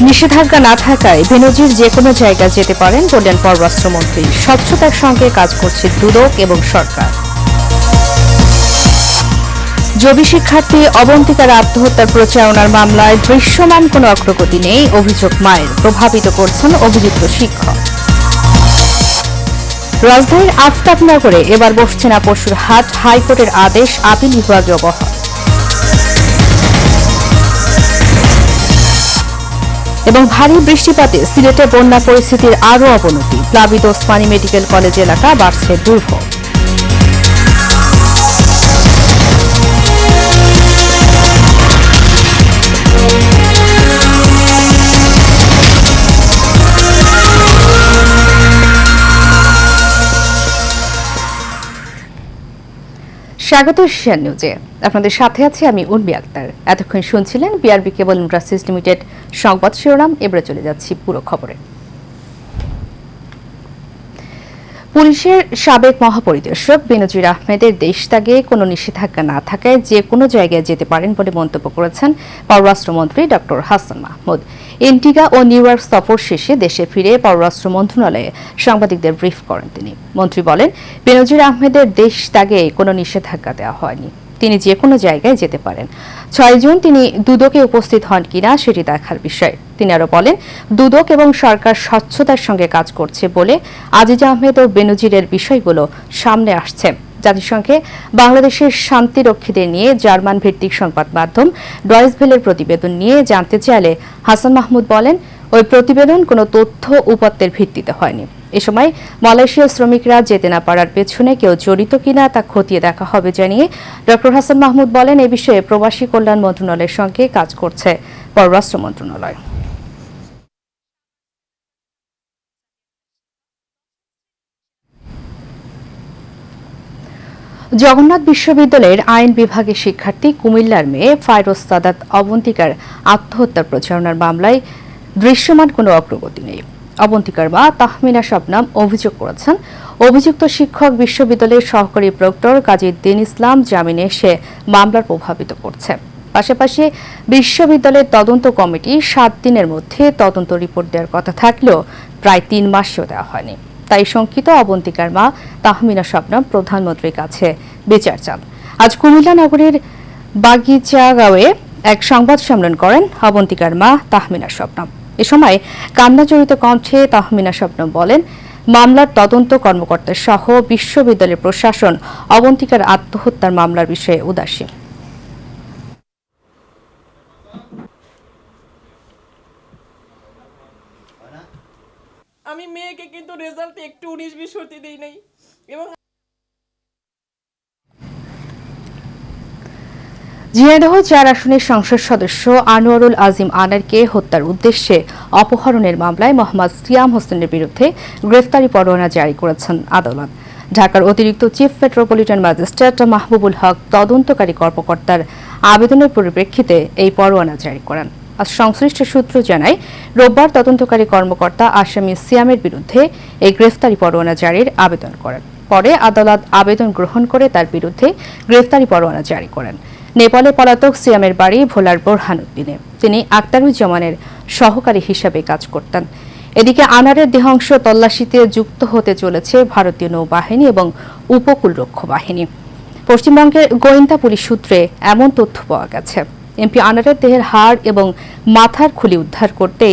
নিষেধাজ্ঞা না থাকায় বেনজির যে কোনো জায়গায় যেতে পারেন বললেন পররাষ্ট্রমন্ত্রী। স্বচ্ছতার সঙ্গে কাজ করছে দুদক এবং সরকার। জবি শিক্ষার্থী অবন্তিকার আত্মহত্যার প্রচারণার মামলায় দৃশ্যমান কোনো অগ্রগতি নেই, অভিযোগ মায়ের। প্রভাবিত করছেন অভিযুক্ত শিক্ষক। রাজধানীর আফতাবনগরে এবার বসছে না পশুর হাট, হাইকোর্টের আদেশ আপিল বিভাগীয় বহাল। এবং ভারী বৃষ্টিপাতে সিলেটে বন্যা পরিস্থিতির আরও অবনতি। প্লাবিত ওসমানী মেডিকেল কলেজ এলাকা, বাড়ছে দুর্ভোগ। স্বাগত এশিয়ান নিউজে। আপনাদের সাথে আছি আমি উর্মি আক্তার। এতক্ষণ শুনছিলেন বিআরবি কেবল ইন্ডাস্ট্রিজ লিমিটেড সংবাদ শিরোনাম। এবারে চলে যাচ্ছি পুরো খবরে। পুলিশের সাবেক মহাপরিদর্শক বেনজির আহমেদের দেশত্যাগে কোনো নিষেধাজ্ঞা না থাকায় যে কোনো জায়গায় যেতে পারেন বলে মন্তব্য করেছেন পররাষ্ট্রমন্ত্রী ডক্টর হাসান মাহমুদ। এন্টিগা ও নিউ ইয়র্ক সফর শেষে দেশে ফিরে পররাষ্ট্র মন্ত্রণালয়ে সাংবাদিকদের ব্রিফ করেন তিনি। মন্ত্রী বলেন, বেনজির আহমেদের দেশত্যাগে কোনো নিষেধাজ্ঞা দেওয়া হয়নি, তিনি যে কোনো জায়গায় যেতে পারেন। ৬ জুন তিনি দুদকে উপস্থিত হন কিনা সেটি দেখার বিষয়। তিনি আরো বলেন, দুদক এবং সরকার স্বচ্ছতার সঙ্গে কাজ করছে বলে আজিজ আহমেদ ও বেনজিরের বিষয়গুলো সামনে আসছে। জাতিসংঘে বাংলাদেশের শান্তিরক্ষীদের নিয়ে জার্মান ভিত্তিক সংবাদ মাধ্যম ডয়েচ ভেলের প্রতিবেদন নিয়ে জানতে চাইলে হাসান মাহমুদ বলেন, ওই প্রতিবেদন কোনো তথ্য উপাত্তের ভিত্তিতে হয়নি। এ সময় মালয়েশিয়ার শ্রমিকরা যেতে না পারার পেছনে কেউ জড়িত কিনা তা খতিয়ে দেখা হবে জানিয়ে ডক্টর হাসান মাহমুদ বলেন, এ বিষয়ে প্রবাসী কল্যাণ মন্ত্রণালয়ের সঙ্গে কাজ করছে পররাষ্ট্র মন্ত্রণালয়। জগন্নাথ বিশ্ববিদ্যালয়ের আইন বিভাগের শিক্ষার্থী কুমিল্লার মেয়ে ফায়রোজ সাদাত অবন্তিকার আত্মহত্যার প্রচারণার মামলায় দৃশ্যমান কোনো অগ্রগতি নেই। অবন্তিকার মা তাহমিনা শবনম অভিযোগ করেছেন, অভিযুক্ত শিক্ষক বিশ্ববিদ্যালয়ের সহকারী প্রক্টর কাজী দ্বীন ইসলাম জামিনে এসে মামলার প্রভাবিত করছে। পাশাপাশি বিশ্ববিদ্যালয়ের তদন্ত কমিটি 7 দিনের মধ্যে তদন্ত রিপোর্ট দেওয়ার কথা থাকলেও প্রায় 3 মাসও দেওয়া হয়নি। তাই শঙ্কিত অবন্তিকার মা তাহমিনা শবনম প্রধানমন্ত্রীর কাছে বিচার চান। আজ কুমিল্লা নগরীর বাগিচাগাঁওয়ে এক সংবাদ সম্মেলন করেন অবন্তিকার মা তাহমিনা শবনম। এ সময় কান্নাজড়িত কণ্ঠে তাহমিনা শবনম বলেন, মামলার তদন্ত কর্মকর্তা সহ বিশ্ববিদ্যালয়ের প্রশাসন অবন্তিকার আত্মহত্যার মামলার বিষয়ে উদাসীন। আমি মেয়েকে কিন্তু রেজাল্টে একটু 19-20 হতে দেই নাই। এবং ঝিনাইদহ 4 আসনের সংসদ সদস্য আনোয়ারুল আজিম আনারকে হত্যার উদ্দেশ্যে অপহরণের মামলায় মোহাম্মদ সিয়াম হোসেনের বিরুদ্ধে গ্রেফতারি পরোয়ানা জারি করেছেন আদালত। ঢাকার অতিরিক্ত চিফ মেট্রোপলিটন ম্যাজিস্ট্রেট মাহবুবুল হক তদন্তকারী কর্মকর্তার আবেদনের পরিপ্রেক্ষিতে এই পরোয়ানা জারি করেন। আজ সংশ্লিষ্ট সূত্র জানায়, রোববার তদন্তকারী কর্মকর্তা আসামি সিয়ামের বিরুদ্ধে এই গ্রেফতারি পরোয়ানা জারির আবেদন করেন। পরে আদালত আবেদন গ্রহণ করে তার বিরুদ্ধে গ্রেফতারি পরোয়ানা জারি করেন। নেপালে পলাতক সিয়ামের বাড়ি ভোলার বোরহানউদ্দিনে। তিনি আক্তারুজ্জামানের সহকারী হিসাবে কাজ করতেন। এদিকে আনারের দেহাংশ তল্লাশিতে যুক্ত হতে চলেছে ভারতীয় নৌবাহিনী এবং উপকূলরক্ষী বাহিনী। পশ্চিমবঙ্গের গোয়েন্দা পুলিশ সূত্রে এমন তথ্য পাওয়া গেছে, এমপি আনারের দেহের হাড় এবং মাথার খুলি উদ্ধার করতে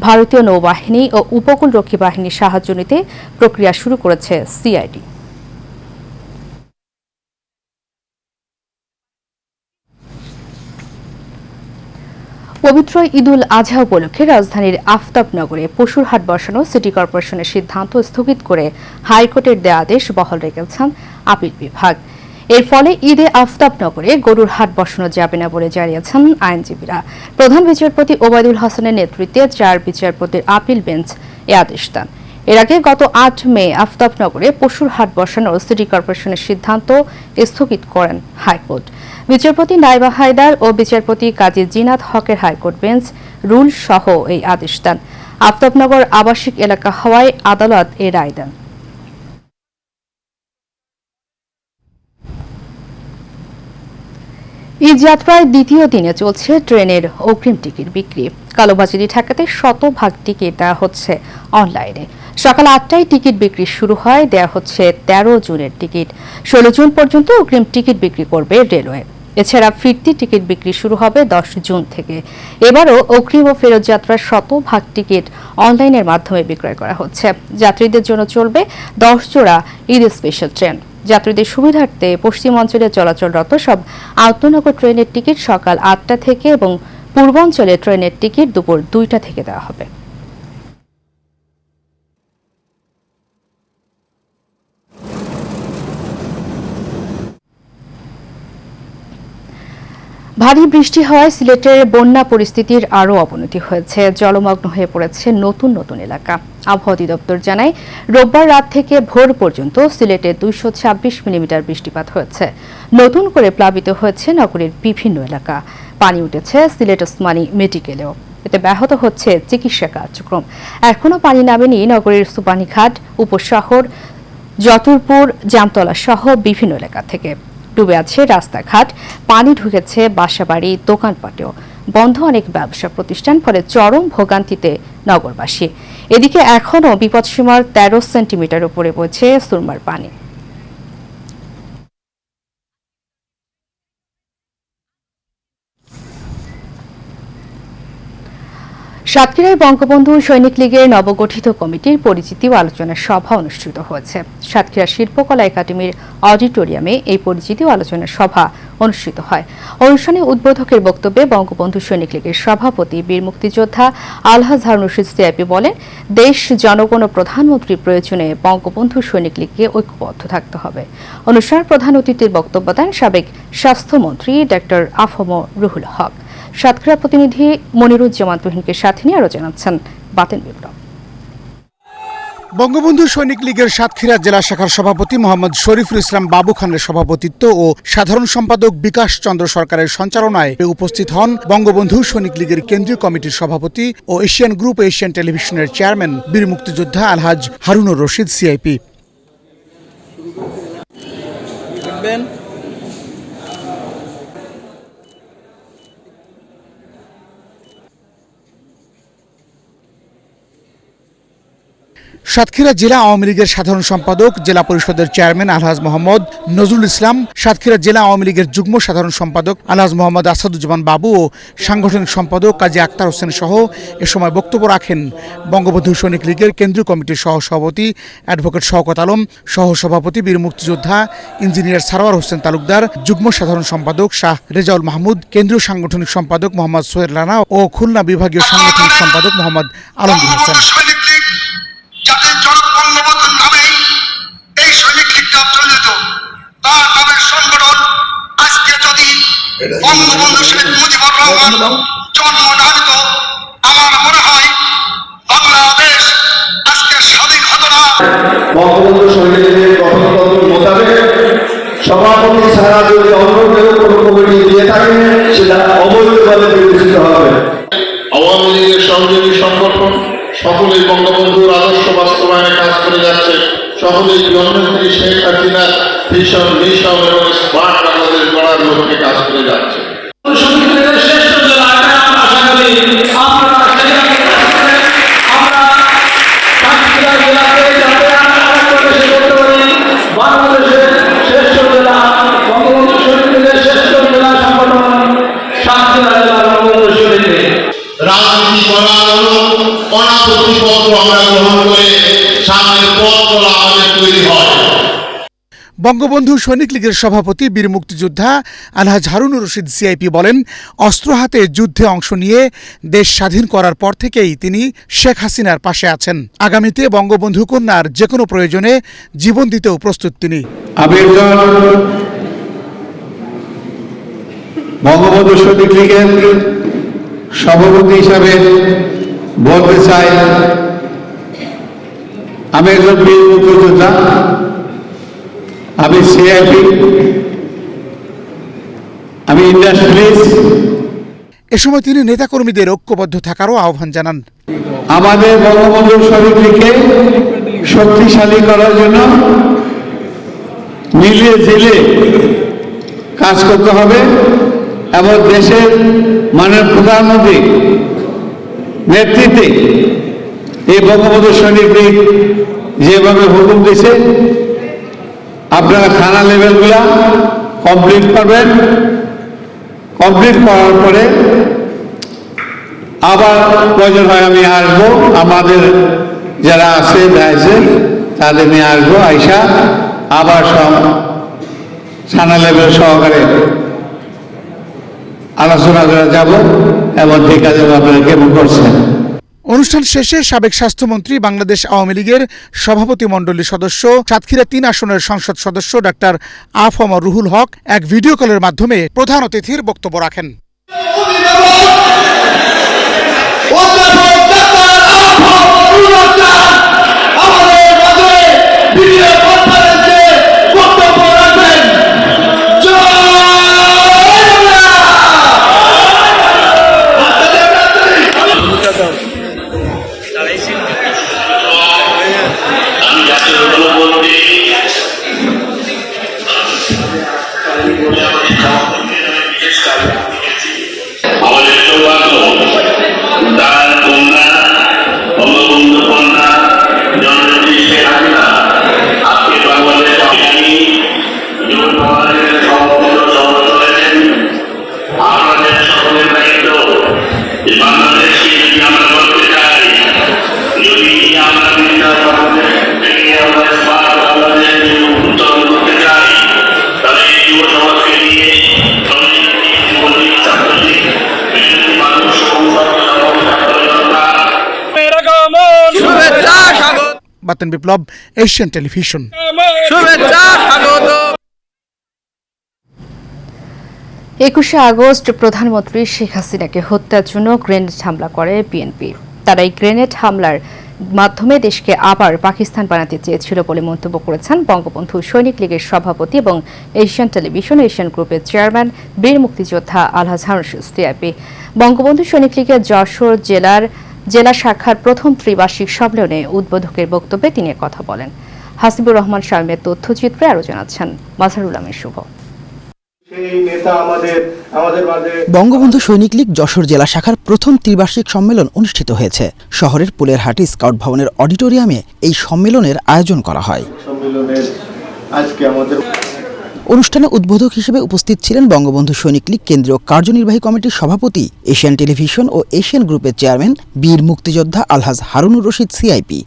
ভারতীয় নৌবাহিনী ও উপকূলরক্ষী বাহিনীর সাহায্য নিতে প্রক্রিয়া শুরু করেছে সিআইডি। পবিত্র ঈদুল আজহা উপলক্ষে রাজধানীর আফতাবনগরে পশুর হাট বসানো সিটি কর্পোরেশনের সিদ্ধান্ত স্থগিত করে হাইকোর্টের দেয়া আদেশ বহাল রেখেছেন আপিল বিভাগ। এর ফলে ঈদে আফতাবনগরে গরুর হাট বসানো যাবে না বলে জানিয়েছেন আইনজীবীরা। প্রধান বিচারপতি ওবায়দুল হাসানের নেতৃত্বে 4 বিচারপতির আপিল বেঞ্চ এ আদেশ দেন। এর আগে গত 8 মে আফতাবনগরে পশুর হাট বসানোর সিটি কর্পোরেশনের সিদ্ধান্ত স্থগিত করেন হাইকোর্ট। বিচারপতি নাইবা হায়দার ও বিচারপতি কাজী জিনাত হকের হাইকোর্ট বেঞ্চ রুল সহ এই আদেশ দেন। আফতাবনগর আবাসিক এলাকা হওয়ায় আদালত এ রায় দেন। ঈদ যাত্রার দ্বিতীয় দিনে চলছে ট্রেনের অগ্রিম টিকিট বিক্রি। কালোবাজারি ঠেকাতে শতভাগ টিকিট দেওয়া হচ্ছে অনলাইনে। সকাল ৮টায় টিকিট বিক্রি শুরু হয়, দেওয়া হচ্ছে ১৩ জুনের টিকিট। ১৬ জুন পর্যন্ত অগ্রিম টিকিট বিক্রি করবে রেলওয়ে। এছাড়া ফিরতি টিকিট বিক্রি শুরু হবে ১০ জুন থেকে। এবারও অগ্রিম ও ফেরত যাত্রার শতভাগ টিকিট অনলাইনের মাধ্যমে বিক্রয় করা হচ্ছে। যাত্রীদের জন্য চলবে ১০ জোড়া ঈদ স্পেশাল ট্রেন। যাত্রীদের সুবিধার্থে পশ্চিম অঞ্চলে চলাচলরত সব আন্তনগর ট্রেনের টিকিট সকাল ৮টা থেকে এবং পূর্বাঞ্চলে ট্রেনের টিকিট দুপুর ২টা থেকে দেওয়া হবে। ভারী বৃষ্টি হওয়ায় সিলেটের বন্যা পরিস্থিতির আরও অবনতি হয়েছে। জলমগ্ন হয়ে পড়েছে নতুন নতুন এলাকা। আবহাওয়া অধিদপ্তর জানায়, রোববার রাত থেকে ভোর পর্যন্ত সিলেটে ২২৬ মিলিমিটার বৃষ্টিপাত হয়েছে। নতুন করে প্লাবিত হয়েছে নগরীর বিভিন্ন এলাকা। পানি উঠেছে সিলেট ওসমানী মেডিকেলেও। এতে ব্যাহত হচ্ছে চিকিৎসা কার্যক্রম। এখনও পানি নামেনি নগরীর সুবানীঘাট, উপশহর, জতুরপুর, জামতলা সহ বিভিন্ন এলাকা থেকে। ডুবে আছে রাস্তাঘাট, পানি ঢুকেছে বাসাবাড়ি, দোকানপাটেও। বন্ধ অনেক ব্যবসা প্রতিষ্ঠান, ফলে চরম ভোগান্তিতে নগরবাসী। এদিকে এখনও বিপদসীমার ১৩ সেন্টিমিটার উপরে বইছে সুরমার পানি। সাতক্ষীরায় বঙ্গবন্ধু সৈনিক লীগের নবগঠিত কমিটির পরিচিতি ও আলোচনা সভা অনুষ্ঠিত হয়েছে। সাতক্ষীরা শিল্পকলা একাডেমির অডিটোরিয়ামে এই পরিচিতি ও আলোচনা সভা অনুষ্ঠিত হয়। অনুষ্ঠানে উদ্বোধকের বক্তব্যে বঙ্গবন্ধু সৈনিক লীগের সভাপতি বীর মুক্তিযোদ্ধা আলহাজ হারুন রশিদ সিআইপি বলেন, দেশ, জনগণ ও প্রধানমন্ত্রীর প্রয়োজনে বঙ্গবন্ধু সৈনিক লীগকে ঐক্যবদ্ধ থাকতে হবে। অনুষ্ঠানে প্রধান অতিথির বক্তব্য দেন সাবেক স্বাস্থ্যমন্ত্রী ডক্টর আফম রুহুল হক। সাতক্ষীরা প্রতিনিধি মনিরুজ্জামান তুহিনকে সাথে নিয়ে আরো জানাচ্ছেন বাতেন বিপ্লব। বঙ্গবন্ধু সৈনিক লীগের সাতক্ষীরা জেলা শাখার সভাপতি মোহাম্মদ শরীফুল ইসলাম বাবু খানের সভাপতিত্ব ও সাধারণ সম্পাদক বিকাশ চন্দ্র সরকারের সঞ্চালনায় উপস্থিত হন বঙ্গবন্ধু সৈনিক লীগের কেন্দ্রীয় কমিটির সভাপতি ও এশিয়ান গ্রুপ ও এশিয়ান টেলিভিশনের চেয়ারম্যান বীর মুক্তিযোদ্ধা আলহাজ হারুনুর রশিদ সিআইপি। সাতক্ষীরা জেলা আওয়ামী লীগের সাধারণ সম্পাদক, জেলা পরিষদের চেয়ারম্যান আলহাজ মোহাম্মদ নজরুল ইসলাম, সাতক্ষীরা জেলা আওয়ামী লীগের যুগ্ম সাধারণ সম্পাদক আলহাজ মোহাম্মদ আসাদুজ্জামান বাবু ও সাংগঠনিক সম্পাদক কাজী আক্তার হোসেন সহ এ সময় বক্তব্য রাখেন বঙ্গবন্ধু সৈনিক লীগের কেন্দ্রীয় কমিটির সহসভাপতি অ্যাডভোকেট শওকত আলম, সহসভাপতি বীর মুক্তিযোদ্ধা ইঞ্জিনিয়ার সারোয়ার হোসেন তালুকদার, যুগ্ম সাধারণ সম্পাদক শাহ রেজাউল মাহমুদ, কেন্দ্রীয় সাংগঠনিক সম্পাদক মোহাম্মদ সোহেল রানা ও খুলনা বিভাগীয় সাংগঠনিক সম্পাদক মোহাম্মদ আলমগীর হোসেন। যাদের জনক বঙ্গবন্ধুর নামেই এই সৈনিক লীগটা চলিত, তার নামের সংগঠন আজকে যদি বঙ্গবন্ধু শেখ মুজিবুর রহমান জন্ম না দিত, আমার মনে হয় বাংলাদেশ আজকে স্বাধীন হতো না। বঙ্গবন্ধু সৈনিক লীগের গঠনতন্ত্র মোতাবেক সভাপতি ছাড়া যদি অন্য কেউ কোনো কমিটি দিয়ে থাকে, সেটা অবৈধভাবে বিবেচিত হবে। আওয়ামী লীগের সহযোগী সংগঠন সকলেই বঙ্গবন্ধুর আদর্শ বাস্তবায়নে কাজ করে যাচ্ছে। সকলেই প্রধানমন্ত্রী শেখ হাসিনার ভীষণ মিশন এবং স্মার্ট বাংলাদেশ গড়ার লক্ষ্যে কাজ করে যাচ্ছে। রাজনীতি করার হলো অনাপত্তিপত্র আমরা গ্রহণ করে সামনের পথ চলা আমাদের তৈরি হয়। বঙ্গবন্ধু সৈনিক লীগের সভাপতি বীর মুক্তিযোদ্ধা আলহাজ হারুনুর রশিদ সিআইপি বলেন, অস্ত্র হাতে যুদ্ধে অংশ নিয়ে দেশ স্বাধীন করার পর থেকেই তিনি শেখ হাসিনার পাশে আছেন। আগামীতে বঙ্গবন্ধু কন্যার যে কোনো প্রয়োজনে জীবন দিতেও প্রস্তুত তিনি। আমি বঙ্গবন্ধু সৈনিক লীগের সভাপতি হিসাবে বলতে চাই, আমি একজন বীর মুক্তিযোদ্ধা, আমি সিআইপি, আমি ইন্ডাস্ট্রিজ। এ সময় তিনি নেতাকর্মীদের ঐক্যবদ্ধ থাকারও আহ্বান জানান। আমাদের বঙ্গবন্ধু সৈনিক লীগকে শক্তিশালী করার জন্য মিলিয়ে ঝিলে কাজ করতে হবে এবং দেশের মাননীয় প্রধানমন্ত্রী নেতৃত্বে এই বঙ্গবন্ধু সৈনিক লীগ যেভাবে হুকুম দিয়েছে, আপনারা থানা লেভেলগুলা কমপ্লিট করবেন। কমপ্লিট করার পরে আবার প্রয়োজন হয় আমি আসবো, আমাদের যারা আছে তাদের নিয়ে আসবো, আইসা আবার সব থানা লেভেল সহকারে আলোচনা করে যাব এবং ঠিক আছে আপনারা কেমন করছেন। অনুষ্ঠান শেষে সাবেক স্বাস্থ্যমন্ত্রী, বাংলাদেশ আওয়ামী লীগের সভাপতি মণ্ডলীর সদস্য, সাতক্ষীরা ৩ আসনের সংসদ সদস্য ডাক্তার আফম রুহুল হক এক ভিডিও কলের মাধ্যমে প্রধান অতিথির বক্তব্য রাখেন। বাতেন বিপ্লব, এশিয়ান টেলিভিশন। শুভেচ্ছা, স্বাগত। 21শে আগস্ট প্রধানমন্ত্রী শেখ হাসিনাকে হত্যার জন্য গ্রেনেড হামলা করে বিএনপি। তারা এই গ্রেনেড হামলার মাধ্যমে দেশকে আবার পাকিস্তান বানাতে চেয়েছিল বলে মন্তব্য করেছেন বঙ্গবন্ধু সৈনিক লীগের সভাপতি এবং এশিয়ান টেলিভিশন এশিয়ান গ্রুপের চেয়ারম্যান বীর মুক্তিযোদ্ধা আলহাজ হারুন রশিদ সিআইপি। বঙ্গবন্ধু সৈনিক লীগের যশোর জেলা শাখার প্রথম ত্রিবার্ষিক সম্মেলনে উদ্বোধকের বক্তব্যে তিনি কথা বলেন। হাসিবুর রহমান শামীমের তথ্যচিত্রে আরও জানাচ্ছেন মাজহারুল আমির শুভ। বঙ্গবন্ধু সৈনিক লীগ যশোর জেলা শাখার প্রথম ত্রিবার্ষিক সম্মেলন অনুষ্ঠিত হয়েছে। শহরের পুলেরহাটি স্কাউট ভবনের অডিটোরিয়ামে এই সম্মেলনের আয়োজন করা হয়। অনুষ্ঠানে উদ্বোধক হিসেবে উপস্থিত ছিলেন বঙ্গবন্ধু সৈনিক লীগ কেন্দ্রীয় কার্যনির্বাহী কমিটির সভাপতি, এশিয়ান টেলিভিশন ও এশিয়ান গ্রুপের চেয়ারম্যান বীর মুক্তিযোদ্ধা আলহাজ হারুনুর রশিদ সিআইপি।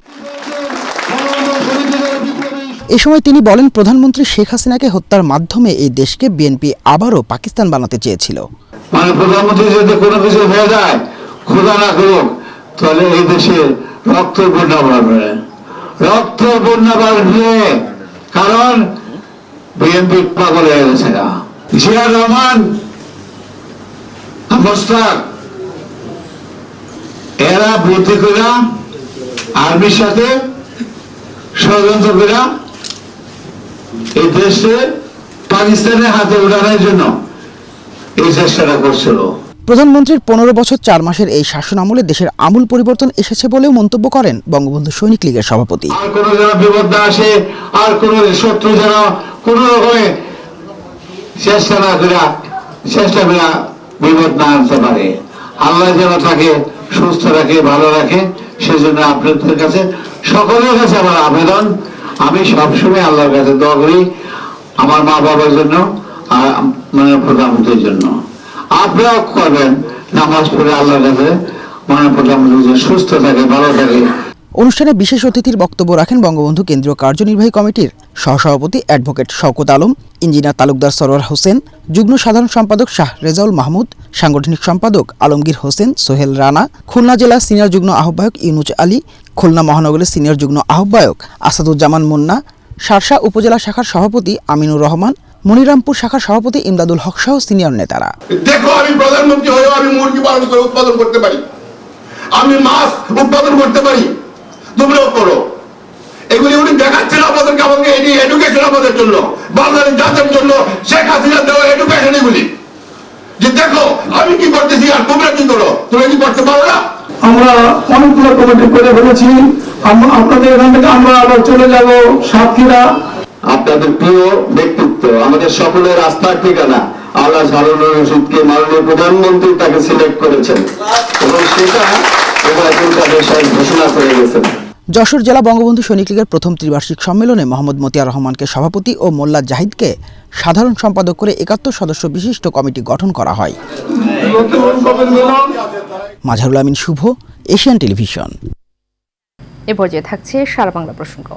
এ সময় তিনি বলেন, প্রধানমন্ত্রী শেখ হাসিনাকে হত্যার মাধ্যমে এই দেশকে বিএনপি আবারও পাকিস্তান বানাতে চেয়েছিল। মানে প্রধানমন্ত্রী যদি কোনো কিছু হয়ে যায়, খোদা না করুক, তাহলে এই দেশে রক্তের বন্যা বাড়বে, রক্তের বন্যা বাড়বে। কারণ বিএনপি পাগল হয়ে গেছে না। জিয়া রহমান, মোশতাক, এরা বুদ্ধি করে আর্মির সাথে ষড়যন্ত্র করে এই দেশে পাকিস্তানের হাতে উঠানোর জন্য এই চেষ্টাটা করছিল। প্রধানমন্ত্রীর 15 বছর 4 মাসের এই শাসন আমলে দেশের আমূল পরিবর্তন এসেছে বলেও মন্তব্য করেন বঙ্গবন্ধু সৈনিক লীগের সভাপতি। আর কোন যেন বিপদ না আসে, আর কোন শত্রু যেন কোন রকমে চেষ্টা করে বিপদ না আনতে পারে। আল্লাহ যেন তাকে সুস্থ রাখে, ভালো রাখে, সেজন্য আপনাদের কাছে, সকলের কাছে আমার আবেদন, আমি সবসময় আল্লাহর কাছে দোয়া করি আমার মা বাবার জন্য, আর মানে প্রধানমন্ত্রীর জন্য। আপনারাও করবেন, নামাজ পড়ে আল্লাহর কাছে মানে প্রধানমন্ত্রী সুস্থ থাকে, ভালো থাকে। অনুষ্ঠানে বিশেষ অতিথির বক্তব্য রাখেন বঙ্গবন্ধু কেন্দ্রীয় কার্যনির্বাহী কমিটির সহসভাপতি অ্যাডভোকেট শওকত আলম, ইঞ্জিনিয়ার তালুকদার সরোয়ার হোসেন, যুগ্ম সাধারণ সম্পাদক শাহ রেজাউল মাহমুদ, সাংগঠনিক সম্পাদক আলমগীর হোসেন, সোহেল রানা, খুলনা জেলা সিনিয়র যুগ্ম আহ্বায়ক ইউনুচ আলী, খুলনা মহানগরের সিনিয়র যুগ্ম আহ্বায়ক আসাদুজ্জামান মুন্না, শার্শা উপজেলা শাখার সভাপতি আমিনুর রহমান, মনিরামপুর শাখার সভাপতি ইমদাদুল হক সহ সিনিয়র নেতারা। দেখো, আমি প্রধানমন্ত্রী হয়েও আমি মুরগি পালন করে উৎপাদন করতে পারি, আমি মাছ উৎপাদন করতে পারি, তোমরাও করো। এগুলি উনি দেখাচ্ছেন আপনাদেরকে, আমাকে এটি এডুকেশন আমাদের জন্য, বাংলাদেশ জাতির জন্য শেখ হাসিনা দেওয়া এডুকেশন এগুলি, যে দেখো আমি কি করতেছি আর তোমরা কি করো, তোমরা কি করতে পারো না। আমরা অনেকগুলো কমিটি করে ফেলেছি, আপনাদের এখান থেকে আমরা আবার চলে যাব সাতক্ষীরা। আপনাদের প্রিয় ব্যক্তিত্ব, আমাদের সকলের আস্থার ঠিকানা আল্লাহ হারুন রশিদকে মাননীয় প্রধানমন্ত্রী তাকে সিলেক্ট করেছেন এবং সেটা ঘোষণা করে গেছেন। যশোর জেলা বঙ্গবন্ধু সৈনিক লীগের প্রথম ত্রিবার্ষিক সম্মেলনে মোহাম্মদ মতিয়ার রহমানকে সভাপতি ও মোল্লা জাহিদকে সাধারণ সম্পাদক করে ৭১ সদস্য বিশিষ্ট কমিটি গঠন করা হয়। মাঝারুল আমিন শুভ, এশিয়ান টেলিভিশন। এ পর্যায়ে থাকছে সারা বাংলা প্রসঙ্গ।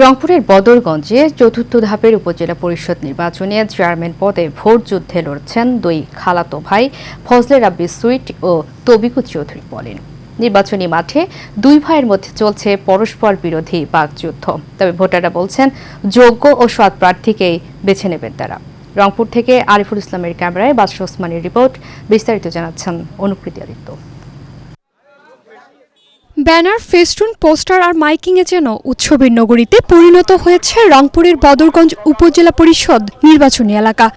রংপুরের বদরগঞ্জে চতুর্থ ধাপের উপজেলা পরিষদ নির্বাচনে চেয়ারম্যান পদে ভোট যুদ্ধে লড়ছেন দুই খালাতো ভাই ফজলে রাব্বি সুইট ও তবিকু চৌধুরী বলেন। নির্বাচনী মাঠে দুই ভাইয়ের মধ্যে চলছে পরস্পর বিরোধী বাকযুদ্ধ। তবে ভোটাররা বলছেন যোগ্য ও সৎ প্রার্থীকেই বেছে নেবেন তারা। রংপুর থেকে আরিফুল ইসলামের ক্যামেরায় বাদশা ওসমানের রিপোর্ট। বিস্তারিত জানাচ্ছেন অনুকৃতি আদিত্য। ব্যানার, ফেস্টুন, পোস্টার আর মাইকিংয়ে যেন উৎসবের নগরীতে পরিণত হয়েছে রংপুরের বদরগঞ্জ উপজেলা পরিষদ নির্বাচনী এলাকা।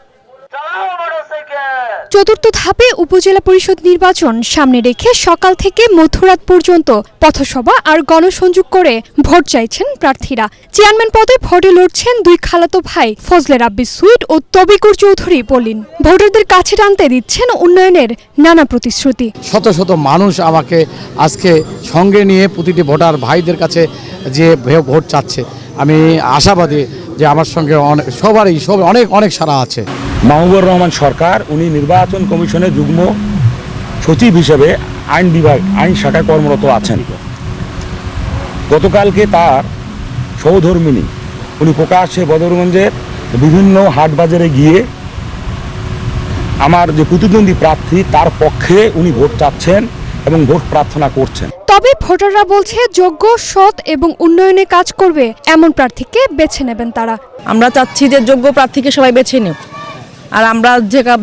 চতুর্থ ধাপে উপজেলা পরিষদ নির্বাচন সামনে রেখে সকাল থেকে মধ্যরাত পর্যন্ত পথসভা আর গণসংযোগ করে ভোট চাইছেন প্রার্থীরা। চেয়ারম্যান পদে ভোটে লড়ছেন দুই খালাতো ভাই ফজলে রাব্বি সুইট ও তবিকুর চৌধুরী বলিন। ভোটারদের কাছে টানতে দিচ্ছেন উন্নয়নের নানা প্রতিশ্রুতি। শত শত মানুষ আমাকে আজকে সঙ্গে নিয়ে প্রতিটি ভোটার ভাইদের কাছে যে ভোট চাচ্ছে, আমি আশাবাদী যে আমার সঙ্গে সবারই অনেক সারা আছে। মাহবুবুর রহমান সরকার উনি নির্বাচন কমিশনের যুগ্ম সচিব হিসেবে আইন শাখায় কর্মরত আছেন। গতকালকে তার সহধর্মিণী উনি প্রকাশ্যে বদরগঞ্জের বিভিন্ন হাট বাজারে গিয়ে আমার যে প্রতিদ্বন্দ্বী প্রার্থী তার পক্ষে উনি ভোট চাচ্ছেন এবং ভোট প্রার্থনা করছেন। তবে ভোটাররা বলছে যোগ্য, সৎ এবং উন্নয়নে কাজ করবে এমন প্রার্থীকে বেছে নেবেন তারা। আমরা চাচ্ছি যে যোগ্য প্রার্থীকে সবাই বেছে নেব, আর আমরা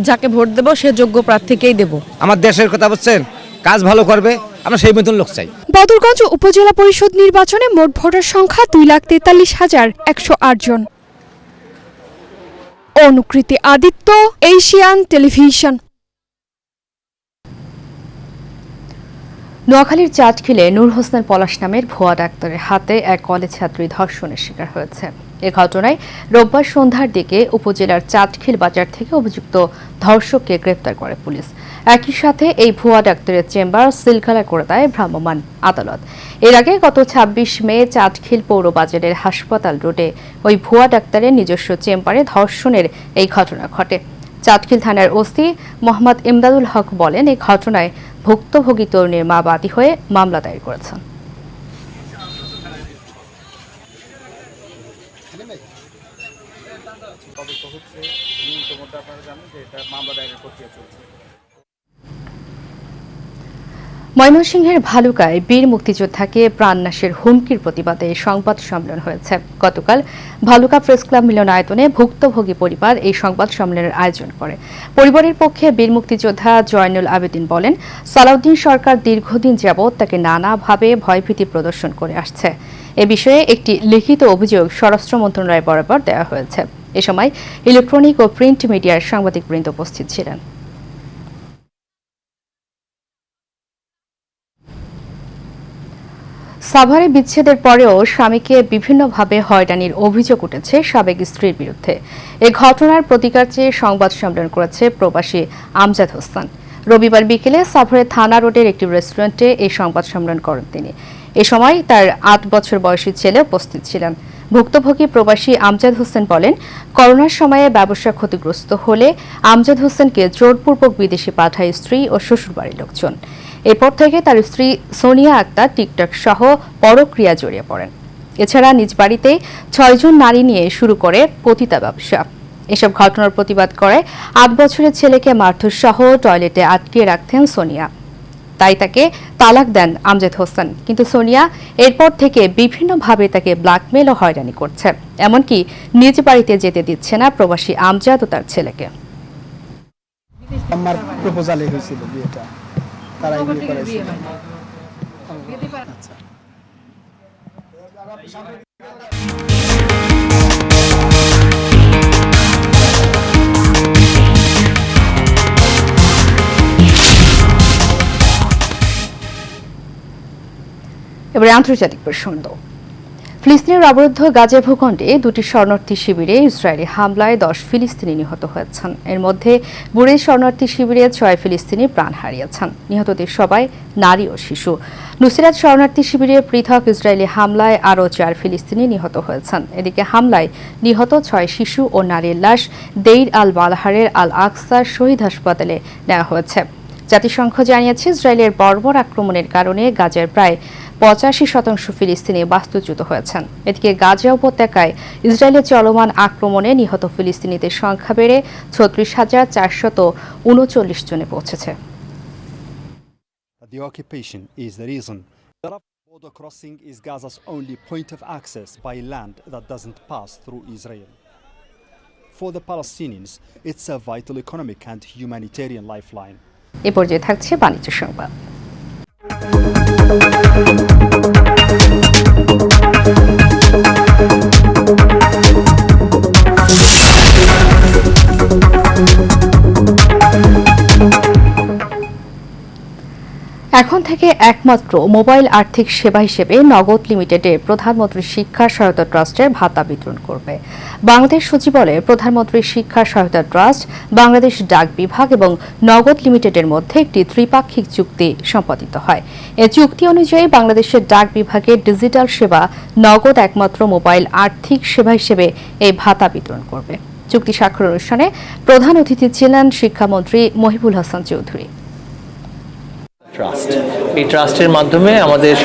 যাকে ভোট দেব সে যোগ্য প্রার্থীকেই দেব। আমার দেশের কথা বলছেন, কাজ ভালো করবে, আমরা সেই মতন লোক চাই। বদরগঞ্জ উপজেলা পরিষদ নির্বাচনে মোট ভোটার সংখ্যা 2,43,108 জন। অনুকৃতি আদিত্য, এশিয়ান টেলিভিশন। নোয়াখালীর চাটখিলে নূর হোসেন পলাশ নামের ভুয়া ডাক্তারের হাতে এক কলেজ ছাত্রী ধর্ষণের শিকার হয়েছে। এ ঘটনায় রোববার সন্ধ্যার দিকে উপজেলার চাটখিল বাজার থেকে অভিযুক্ত ধর্ষককে গ্রেফতার করে পুলিশ। একই সাথে এই ভুয়া ডাক্তারের চেম্বার সিলগালা করে দেয় ভ্রাম্যমাণ আদালত। এর আগে গত ২৬ মে চাটখিল পৌর বাজারের হাসপাতাল রোডে ওই ভুয়া ডাক্তারের নিজস্ব চেম্বারে ধর্ষণের এই ঘটনা ঘটে। চাটখিল থানার ওসি মোহাম্মদ ইমদাদুল হক বলেন, এই ঘটনায় ভুক্তভোগী তরুণীর মা বাদী হয়ে মামলা দায়ের করেছেন। ময়মনসিংহের ভালুকায় বীর মুক্তিযোদ্ধাকে প্রাণনাশের হুমকির প্রতিবাদে সংবাদ সম্মেলন হয়েছে। গতকাল ভালুকা প্রেস ক্লাব মিলনায়তনে ভুক্তভোগী পরিবার এই সংবাদ সম্মেলনের আয়োজন করে। পরিবারের পক্ষে বীর মুক্তিযোদ্ধা জয়নুল আবেদিন বলেন, সালাউদ্দিন সরকার দীর্ঘদিন যাবৎ তাকে নানাভাবে ভয়ভীতি প্রদর্শন করে আসছে। এ বিষয়ে একটি লিখিত অভিযোগ স্বরাষ্ট্র মন্ত্রণালয় বরাবর দেওয়া হয়েছে। এ সময় ইলেকট্রনিক ও প্রিন্ট মিডিয়ার সাংবাদিকবৃন্দ উপস্থিত ছিলেন। সাভারে বিচ্ছেদের পরেও স্বামীকে বিভিন্নভাবে হয়রানির অভিযোগ উঠেছে সাবেক স্ত্রীর বিরুদ্ধে। এ ঘটনার প্রতিকার চেয়ে সংবাদ সম্মেলন করেছে প্রবাসী আমজাদ হোসেন। রবিবার বিকেলে সাভারের থানা রোডের একটি রেস্টুরেন্টে এই সংবাদ সম্মেলন করেন তিনি। এ সময় তার ৮ বছর বয়সী ছেলে উপস্থিত ছিলেন। ভুক্তভোগী প্রবাসী আমজাদ হোসেন বলেন, করোনার সময়ে ব্যবসা ক্ষতিগ্রস্ত হলে আমজাদ হোসেনকে জোরপূর্বক বিদেশে পাঠায় স্ত্রী ও শ্বশুরবাড়ির লোকজন। এরপর থেকে তার স্ত্রী সোনিয়া আক্তার টিকটক সহ পরক্রিয়া জড়িয়ে পড়েন। এছাড়া নিজ বাড়িতে ৬ জন নারী নিয়ে শুরু করে পতিতা ব্যবসা। এসব ঘটনার প্রতিবাদ করে ৮ বছরের ছেলেকে মারধর সহ টয়লেটে আটকে রাখতেন সোনিয়া। তাই তাকে তালাক দেন আমজাদ হোসেন। কিন্তু সোনিয়া এরপর থেকে বিভিন্নভাবে তাকে ব্ল্যাকমেল ও হয়রানি করছে। এমনকি নিজ বাড়িতে যেতে দিচ্ছে না প্রবাসী আমজাদ ও তার ছেলেকে। আমার প্রপোজালে হয়েছিল বিয়েটা, তারাই বিয়ে করেছিল। এবারে আন্তর্জাতিক প্রসঙ্গ। ফিলিস্তিনের অবরুদ্ধ গাজা ভূখণ্ডে দুটি শরণার্থী শিবিরে ইসরায়েলি হামলায় 10 ফিলিস্তিনি নিহত হয়েছেন। এর মধ্যে বুরেজ শরণার্থী শিবিরে 6 ফিলিস্তিনি প্রাণ হারিয়েছেন। নিহতদের সবাই নারী ও শিশু। নুসিরাত শরণার্থী শিবিরে পৃথক ইসরায়েলি হামলায় আরও 4 ফিলিস্তিনি নিহত হয়েছেন। এদিকে হামলায় নিহত 6 শিশু ও নারীর লাশ দেইর আল বালহারের আল আকসা শহীদ হাসপাতালে নেওয়া হয়েছে। জাতিসংঘ জানিয়েছে ইসরায়েলের বর্বর আক্রমণের কারণে গাজার প্রায় 85% ফিলিস্তিনি বাস্তুচ্যুত হয়েছেন। এদিকে গাজা উপত্যকায় ইসরায়েলের চলমান আক্রমণে নিহত ফিলিস্তিনিদের সংখ্যা বেড়ে 36,439 জনে পৌঁছেছে। The occupation is the reason. The Rafah border crossing is Gaza's only point of access by land that doesn't pass through Israel. For the Palestinians, it's a vital economic and humanitarian lifeline. এ পর্যায়ে থাকছে বাণিজ্য সংবাদ। এখন থেকে একমাত্র mobile আর্থিক সেবা হিসেবে নগদ লিমিটেডের প্রধানমন্ত্রী শিক্ষা সহায়তা ট্রাস্টের ভাতা বিতরণ করবে। বাংলাদেশ সচিবালয়ে প্রধানমন্ত্রী শিক্ষা সহায়তা ট্রাস্ট, বাংলাদেশ ডাক বিভাগ এবং নগদ লিমিটেডের মধ্যে একটি ত্রিপাক্ষিক চুক্তি সম্পাদিত হয়। এ চুক্তি অনুযায়ী বাংলাদেশের ডাক বিভাগের ডিজিটাল সেবা নগদ একমাত্র মোবাইল আর্থিক সেবা হিসেবে এই ভাতা বিতরণ করবে। চুক্তি স্বাক্ষর অনুষ্ঠানে প্রধান অতিথি ছিলেন শিক্ষামন্ত্রী মহিবুল হাসান চৌধুরী। ট্রাস্ট, এই ট্রাস্টের মাধ্যমে আমাদের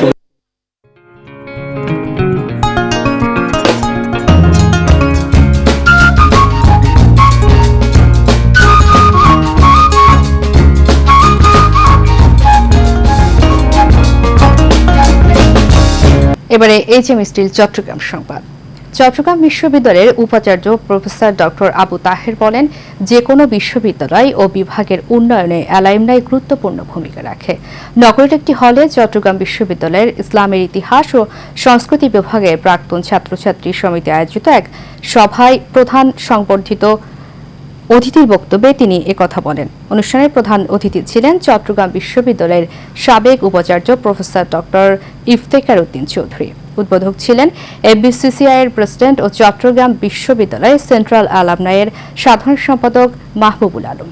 এবারে এইচএম স্টিল চট্টগ্রাম সংবাদ। চট্টগ্রাম বিশ্ববিদ্যালয়ের উপাচার্য প্রফেসর ডক্টর আবু তাহের বলেন, যে কোনো বিশ্ববিদ্যালয় ও বিভাগের উন্নয়নে অ্যালামনাই গুরুত্বপূর্ণ ভূমিকা রাখে। নগরীর একটি হলে চট্টগ্রাম বিশ্ববিদ্যালয়ের ইসলামের ইতিহাস ও সংস্কৃতি বিভাগের প্রাক্তন ছাত্রছাত্রী সমিতি আয়োজিত এক সভায় প্রধান সংবর্ধিত অতিথির বক্তব্যে তিনি একথা বলেন। অনুষ্ঠানের প্রধান অতিথি ছিলেন চট্টগ্রাম বিশ্ববিদ্যালয়ের সাবেক উপাচার্য প্রফেসর ডক্টর ইফতেখার উদ্দিন চৌধুরী। উদ্বোধক ছিলেন এফবিসিসিআই এর প্রেসিডেন্ট ও চট্টগ্রাম বিশ্ববিদ্যালয়ের সেন্ট্রাল অ্যালামনাইয়ের সাধারণ সম্পাদক মাহবুবুল আলম।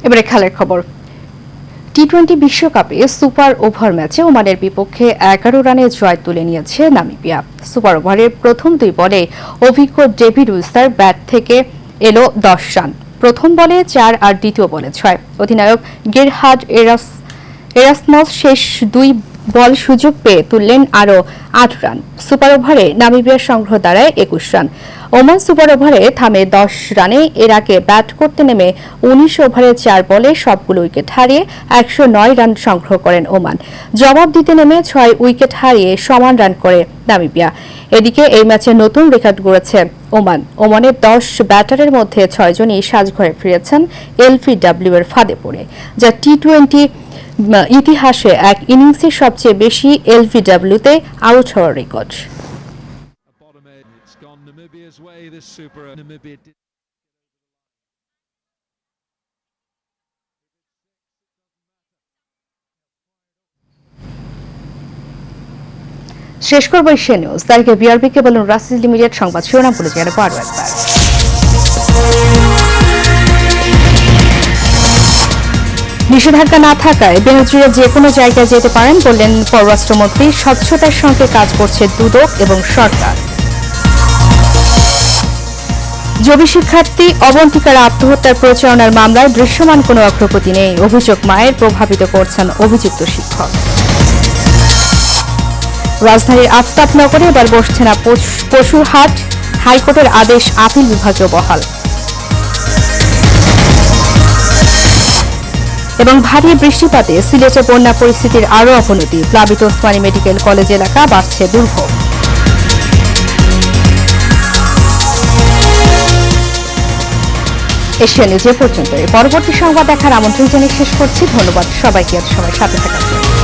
এবারে খেলার খবর। টি-20 বিশ্বকাপে সুপার ওভার ম্যাচে ওমানের বিপক্ষে 11 রানে জয় তুলে নিয়েছে নামিবিয়া। সুপার ওভারের প্রথম 2 বলে অভিজ্ঞ ডেভিড উইলসার ব্যাট থেকে এলো 10 রান। প্রথম বলে 4 আর দ্বিতীয় বলে 6। অধিনায়ক গেরহার্ড এরাসমস শেষ 2 বল সুযোগ পেয়ে তুললেন আরও 8 রান। সুপার ওভারে নামিবিয়ার সংগ্রহ দাঁড়ায় 21 রান। ওমান সুপার ওভারে থামে 10 রানে। এর আগে ব্যাট করতে নেমে 19 ওভারে 4 বলে সবগুলো উইকেট হারিয়ে 109 রান সংগ্রহ করেন ওমান। জবাব দিতে নেমে 6 উইকেট হারিয়ে সমান রান করে নামিবিয়া। এদিকে এই ম্যাচে নতুন রেকর্ড গড়েছে ওমান। ওমানের 10 ব্যাটারের মধ্যে 6 জনই সাজঘরে ফিরেছেন এলবিডব্লিউ এর ফাঁদে পড়ে, যা টি-20 ইতিহাসে এক ইনিংসে সবচেয়ে বেশি এলবিডব্লিউতে আউট হওয়ার রেকর্ড। শেষ করবো এশিয়া নিউজ। তারিখে বিআরবিকে বলুন রাসিস লিমিটেড সংবাদ শিরোনাম বলে যারা আরও একবার। নিষেধাজ্ঞা না থাকায় বেনজিরা যে কোনো জায়গায় যেতে পারেন বললেন পররাষ্ট্রমন্ত্রী। স্বচ্ছতার সঙ্গে কাজ করছে দুদক এবং সরকার। জবি শিক্ষার্থী অবন্তিকার আত্মহত্যার প্রচারণার মামলায় দৃশ্যমান কোনো অগ্রগতি নেই। অভিযোগ মায়ের প্রভাবিত করছেন অভিযুক্ত শিক্ষক। রাজধানীর আফতাবনগরে এবার বসছে না পশুর হাট। হাইকোর্টের আদেশ আপিল বিভাগীয় বহাল। এবং ভারী বৃষ্টিপাতে সিলেটে বন্যা পরিস্থিতির আরও অবনতি। প্লাবিত ওসমানী মেডিকেল কলেজ এলাকা বাড়ছে দুর্ভোগ। এশিয়া নিউজ এ পর্যন্ত। পরবর্তী সংবাদ দেখার আমন্ত্রণ জানিয়ে শেষ করছি। ধন্যবাদ সবাইকে এত সময় সাথে থাকার জন্য।